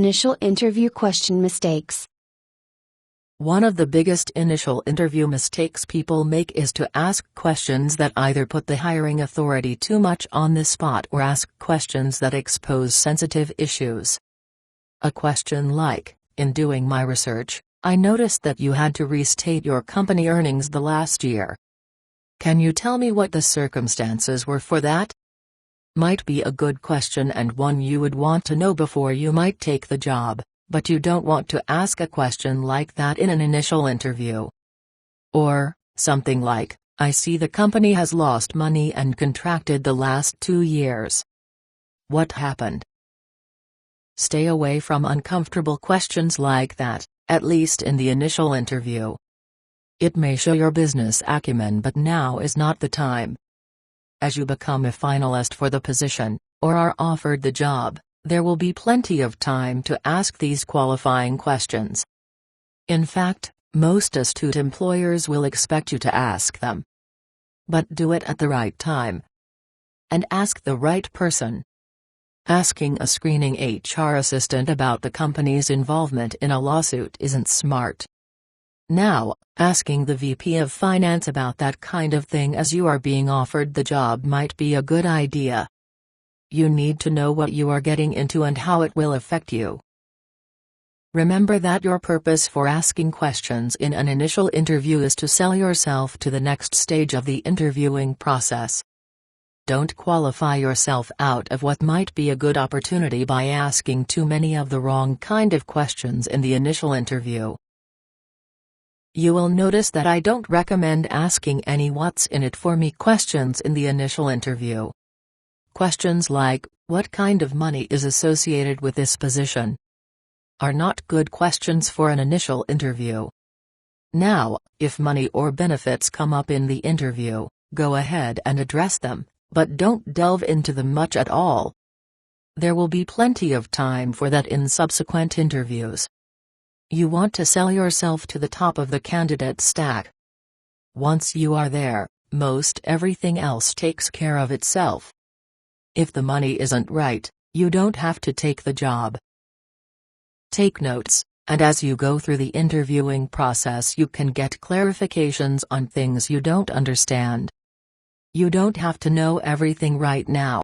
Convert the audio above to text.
Initial interview question mistakes. One of the biggest initial interview mistakes people make is to ask questions that either put the hiring authority too much on the spot or ask questions that expose sensitive issues. A question like, "In doing my research, I noticed that you had to restate your company earnings the last year. Can you tell me what the circumstances were for that?" might be a good question and one you would want to know before you might take the job, but you don't want to ask a question like that in an initial interview. Or, something like, "I see the company has lost money and contracted the last 2 years. What happened?" Stay away from uncomfortable questions like that, at least in the initial interview. It may show your business acumen, but now is not the time. As you become a finalist for the position, or are offered the job, there will be plenty of time to ask these qualifying questions. In fact, most astute employers will expect you to ask them. But do it at the right time. And ask the right person. Asking a screening HR assistant about the company's involvement in a lawsuit isn't smart. Now, asking the VP of Finance about that kind of thing as you are being offered the job might be a good idea. You need to know what you are getting into and how it will affect you. Remember that your purpose for asking questions in an initial interview is to sell yourself to the next stage of the interviewing process. Don't qualify yourself out of what might be a good opportunity by asking too many of the wrong kind of questions in the initial interview. You will notice that I don't recommend asking any "what's in it for me" questions in the initial interview. Questions like, "What kind of money is associated with this position?" are not good questions for an initial interview. Now, if money or benefits come up in the interview, go ahead and address them, but don't delve into them much at all. There will be plenty of time for that in subsequent interviews. You want to sell yourself to the top of the candidate stack. Once you are there, most everything else takes care of itself. If the money isn't right, you don't have to take the job. Take notes, and as you go through the interviewing process you can get clarifications on things you don't understand. You don't have to know everything right now.